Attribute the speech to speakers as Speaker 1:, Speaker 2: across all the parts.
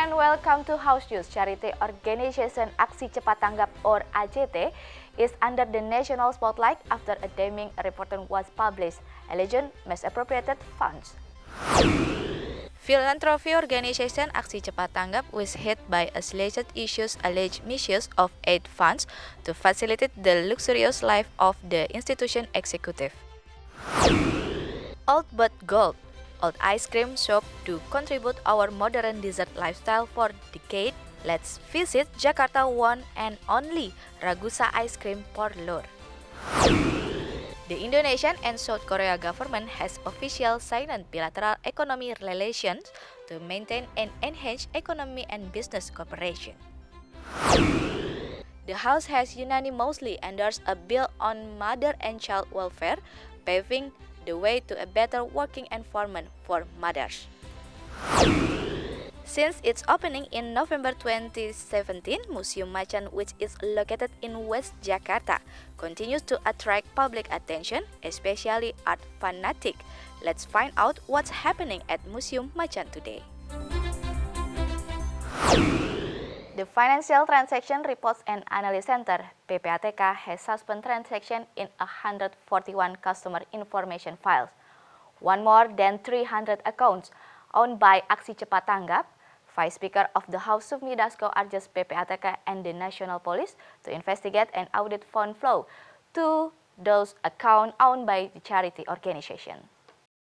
Speaker 1: and welcome to House News. Charity Organization Aksi Cepat Tanggap or ACT is under the national spotlight after a damning report was published alleging misappropriated funds. Philanthropy organization Aksi Cepat Tanggap was hit by alleged misuse of aid funds to facilitate the luxurious life of the institution executive. Old but Gold, old ice cream shop to contribute our modern dessert lifestyle for decade. Let's visit Jakarta one and only Ragusa Ice Cream Parlor. The Indonesian and South Korea government has officially signed bilateral economic relations to maintain and enhance economy and business cooperation. The House has unanimously endorsed a bill on mother and child welfare, paving the way to a better working environment for mothers. Since its opening in November 2017, Museum Macan, which is located in West Jakarta, continues to attract public attention, especially art fanatics. Let's find out what's happening at Museum Macan today. The Financial Transaction Reports and Analysis Center (PPATK) has suspended transactions in 141 customer information files. One more than 300 accounts owned by Aksi Cepat Tanggap. Vice Speaker of the House Sufmi Dasko urges PPATK and the National Police to investigate and audit fund flow to those accounts owned by the charity organization.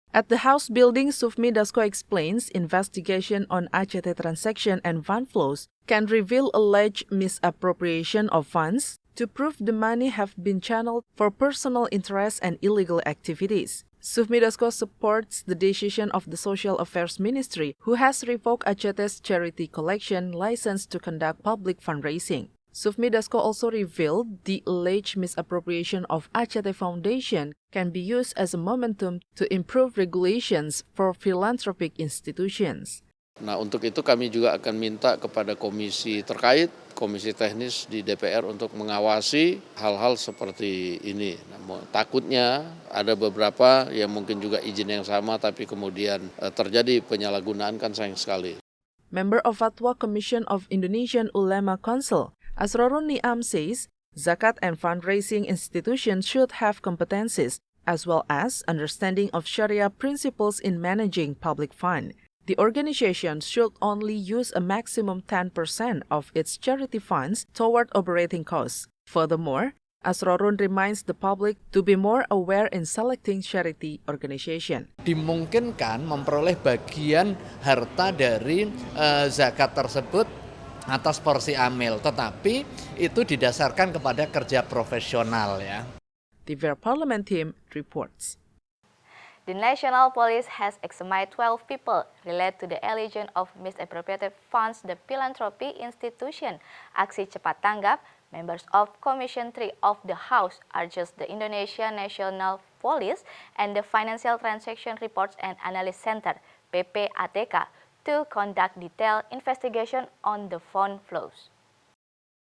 Speaker 2: At the House building, Sufmi Dasko explains investigation on ACT transaction and fund flows can reveal alleged misappropriation of funds to prove the money have been channeled for personal interests and illegal activities. Sufmi Dasko supports the decision of the Social Affairs Ministry, who has revoked ACT's charity collection license to conduct public fundraising. Sufmi Dasko also revealed the alleged misappropriation of ACT Foundation can be used as a momentum to improve regulations for philanthropic institutions.
Speaker 3: Nah, untuk itu kami juga akan minta kepada komisi terkait, komisi teknis di DPR untuk mengawasi hal-hal seperti ini. Namun, takutnya ada beberapa yang mungkin juga izin yang sama tapi kemudian terjadi penyalahgunaan, kan sayang sekali.
Speaker 2: Member of Fatwa Commission of Indonesian Ulama Council, Asrorun Niam says, zakat and fundraising institutions should have competencies as well as understanding of Sharia principles in managing public fund. The organization should only use a maximum 10% of its charity funds toward operating costs. Furthermore, Asrorun reminds the public to be more aware in selecting charity organization.
Speaker 4: Dimungkinkan memperoleh bagian harta dari zakat tersebut atas porsi amil, tetapi itu didasarkan kepada kerja profesional ya.
Speaker 2: TVR Parliament Team reports.
Speaker 1: The National Police has examined 12 people related to the allegation of misappropriated funds. The philanthropy institution Aksi Cepat Tanggap, members of Commission 3 of the House, urges the Indonesia National Police and the Financial Transaction Reports and Analysis Center (PPATK) to conduct detailed investigation on the fund flows.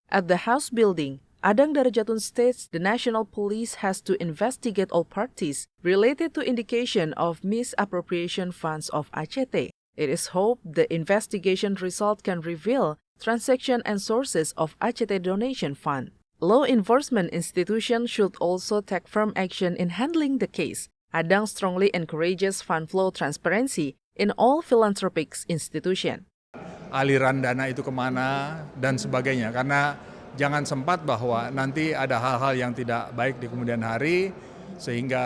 Speaker 2: At the House building, Adang Darajatun states the National Police has to investigate all parties related to indication of misappropriation funds of ACT. It is hoped the investigation result can reveal transaction and sources of ACT donation fund. Law enforcement institutions should also take firm action in handling the case. Adang strongly encourages fund flow transparency in all philanthropic institutions.
Speaker 5: Aliran dana itu kemana dan sebagainya, karena jangan sempat bahwa nanti ada hal-hal yang tidak baik di kemudian hari sehingga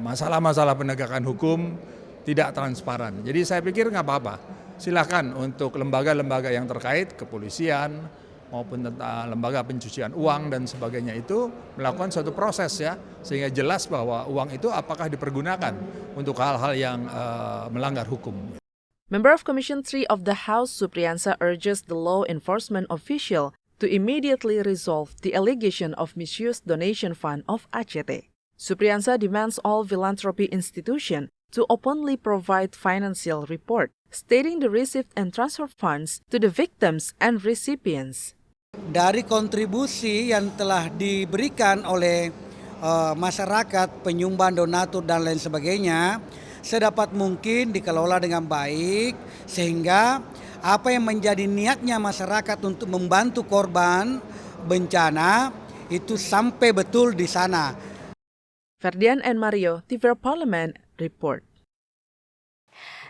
Speaker 5: masalah-masalah penegakan hukum tidak transparan. Jadi saya pikir nggak apa-apa, silakan untuk lembaga-lembaga yang terkait, kepolisian maupun lembaga pencucian uang dan sebagainya itu melakukan suatu proses ya, sehingga jelas bahwa uang itu apakah dipergunakan untuk hal-hal yang melanggar hukum.
Speaker 2: Member of Commission 3 of the House, Supriyansa, urges the law enforcement official to immediately resolve the allegation of misused donation fund of ACT. Supriyansa demands all philanthropy institutions to openly provide financial report, stating the received and transfer funds to the victims and recipients.
Speaker 6: Dari kontribusi yang telah diberikan oleh masyarakat, penyumbang, donatur, dan lain sebagainya, sedapat mungkin dikelola dengan baik sehingga apa yang menjadi niatnya masyarakat untuk membantu korban bencana itu sampai betul di sana.
Speaker 2: Ferdian and Mario, TVR Parliament, report.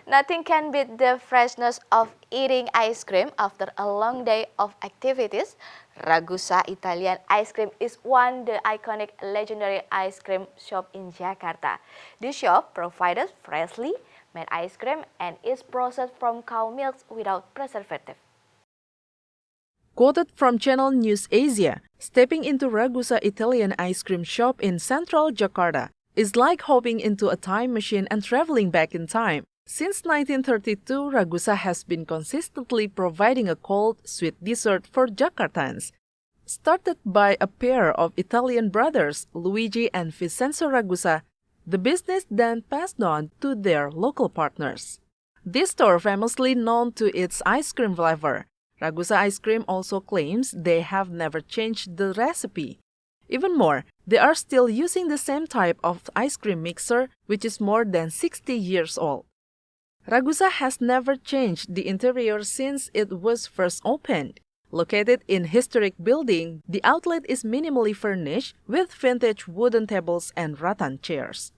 Speaker 1: Nothing can beat the freshness of eating ice cream after a long day of activities. Ragusa Italian Ice Cream is the iconic legendary ice cream shop in Jakarta. The shop provides freshly made ice cream and is processed from cow milk without preservative.
Speaker 2: Quoted from Channel News Asia, stepping into Ragusa Italian ice cream shop in central Jakarta is like hopping into a time machine and traveling back in time. Since 1932, Ragusa has been consistently providing a cold, sweet dessert for Jakartans. Started by a pair of Italian brothers, Luigi and Vincenzo Ragusa, the business then passed on to their local partners. This store famously known to its ice cream flavor, Ragusa Ice Cream also claims they have never changed the recipe. Even more, they are still using the same type of ice cream mixer, which is more than 60 years old. Ragusa has never changed the interior since it was first opened. Located in historic building, the outlet is minimally furnished with vintage wooden tables and rattan chairs.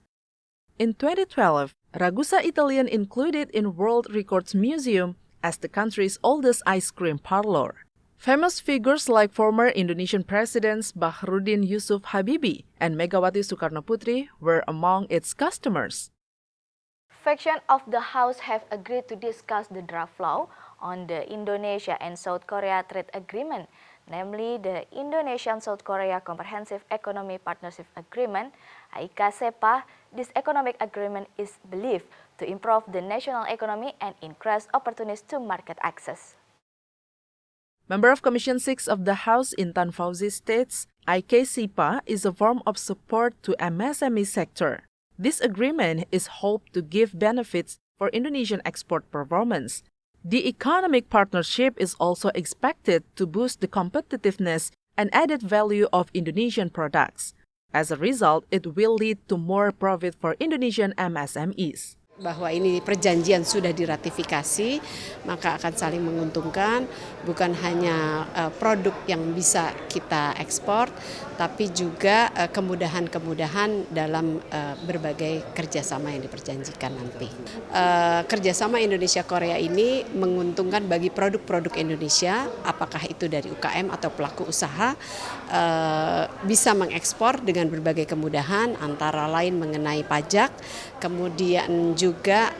Speaker 2: In 2012, Ragusa Italian included in World Records Museum as the country's oldest ice cream parlor. Famous figures like former Indonesian presidents Bahrudin Yusuf Habibie and Megawati Soekarnoputri were among its customers.
Speaker 1: Faction of the House have agreed to discuss the draft law on the Indonesia and South Korea Trade Agreement, namely the Indonesian-South Korea Comprehensive Economy Partnership Agreement, AICA-SEPA. This economic agreement is believed to improve the national economy and increase opportunities to market access.
Speaker 2: Member of Commission 6 of the House Intan Fauzi states, AICA-SEPA is a form of support to MSME sector. This agreement is hoped to give benefits for Indonesian export performance. The economic partnership is also expected to boost the competitiveness and added value of Indonesian products. As a result, it will lead to more profit for Indonesian MSMEs.
Speaker 7: Bahwa ini perjanjian sudah diratifikasi, maka akan saling menguntungkan, bukan hanya produk yang bisa kita ekspor, tapi juga kemudahan-kemudahan dalam berbagai kerjasama yang diperjanjikan nanti. Kerjasama Indonesia-Korea ini menguntungkan bagi produk-produk Indonesia, apakah itu dari UKM atau pelaku usaha, bisa mengekspor dengan berbagai kemudahan, antara lain mengenai pajak, kemudian juga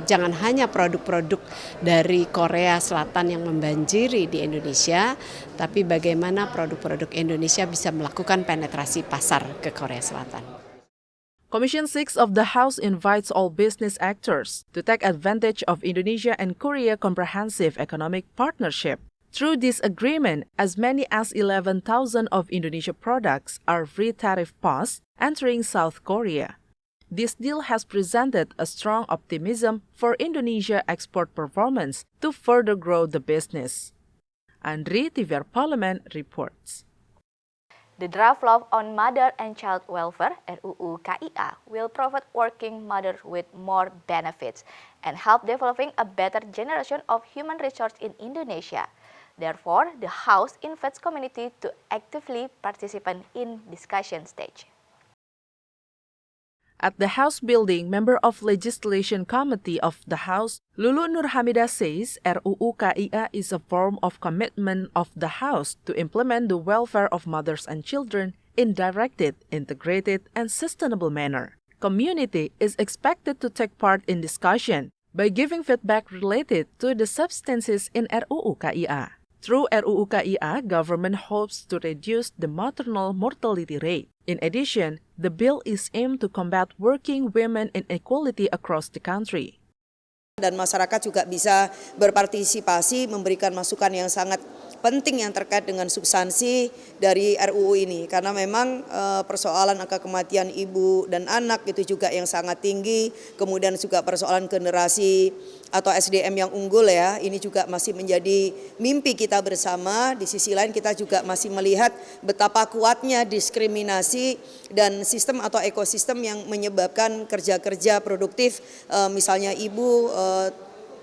Speaker 7: jangan hanya produk-produk dari Korea Selatan yang membanjiri di Indonesia, tapi bagaimana produk-produk Indonesia bisa melakukan penetrasi pasar ke Korea Selatan.
Speaker 2: Commission 6 of the House invites all business actors to take advantage of Indonesia and Korea Comprehensive Economic Partnership. Through this agreement, as many as 11,000 of Indonesia products are free tariff pass entering South Korea. This deal has presented a strong optimism for Indonesia export performance to further grow the business. Andri, TVR Parliament, reports.
Speaker 1: The draft law on mother and child welfare (RUU KIA) will provide working mothers with more benefits and help developing a better generation of human resource in Indonesia. Therefore, the House invites community to actively participate in discussion stage.
Speaker 2: At the House building, member of Legislation Committee of the House, Lulu Nur Hamidah says RUU KIA is a form of commitment of the House to implement the welfare of mothers and children in directed, integrated, and sustainable manner. Community is expected to take part in discussion by giving feedback related to the substances in RUU KIA. Through RUU KIA, government hopes to reduce the maternal mortality rate. In addition, the bill is aimed to combat working women inequality across the country.
Speaker 8: Dan masyarakat juga bisa berpartisipasi, memberikan masukan yang sangat penting yang terkait dengan substansi dari RUU ini. Karena memang persoalan angka kematian ibu dan anak itu juga yang sangat tinggi. Kemudian juga persoalan generasi atau SDM yang unggul ya. Ini juga masih menjadi mimpi kita bersama. Di sisi lain kita juga masih melihat betapa kuatnya diskriminasi dan sistem atau ekosistem yang menyebabkan kerja-kerja produktif misalnya ibu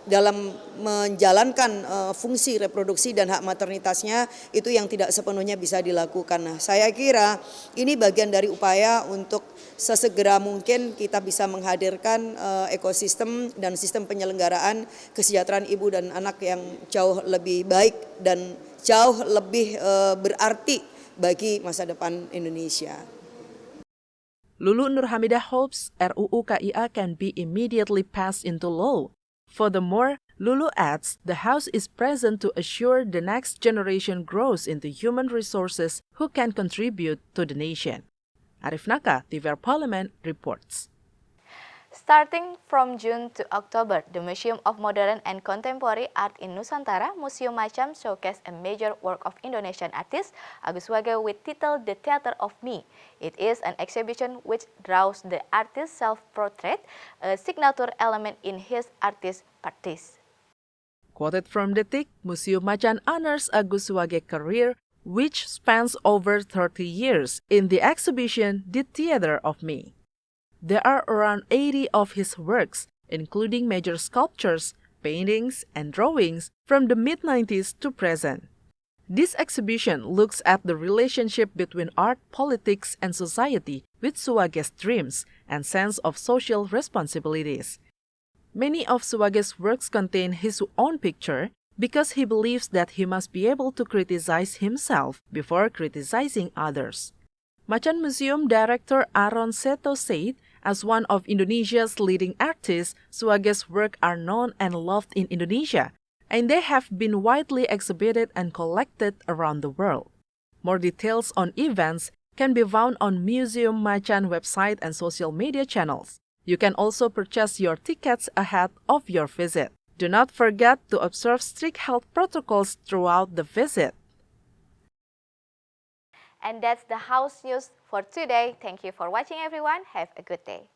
Speaker 8: dalam menjalankan fungsi reproduksi dan hak maternitasnya itu yang tidak sepenuhnya bisa dilakukan. Nah, saya kira ini bagian dari upaya untuk sesegera mungkin kita bisa menghadirkan ekosistem dan sistem penyelenggaraan kesejahteraan ibu dan anak yang jauh lebih baik dan jauh lebih berarti bagi masa depan Indonesia.
Speaker 2: Lulu Nurhamidah hopes RUU KIA can be immediately passed into law. Furthermore, Lulu adds the House is present to assure the next generation grows into human resources who can contribute to the nation. Arif Naka, TVR Parliament, reports.
Speaker 1: Starting from June to October, the Museum of Modern and Contemporary Art in Nusantara, Museum Macam, showcased a major work of Indonesian artist Agus Wage with title The Theater of Me. It is an exhibition which draws the artist's self-portrait, a signature element in his artist practice.
Speaker 2: Quoted from Detik, Museum Macan honors Agus Wage's career, which spans over 30 years, in the exhibition The Theater of Me. There are around 80 of his works, including major sculptures, paintings, and drawings from the mid-90s to present. This exhibition looks at the relationship between art, politics, and society with Suwage's dreams and sense of social responsibilities. Many of Suwage's works contain his own picture because he believes that he must be able to criticize himself before criticizing others. Macan Museum Director Aaron Seto said, as one of Indonesia's leading artists, Suwage's work are known and loved in Indonesia, and they have been widely exhibited and collected around the world. More details on events can be found on Museum Macan website and social media channels. You can also purchase your tickets ahead of your visit. Do not forget to observe strict health protocols throughout the visit.
Speaker 1: And that's the house news for today. Thank you for watching, everyone. Have a good day.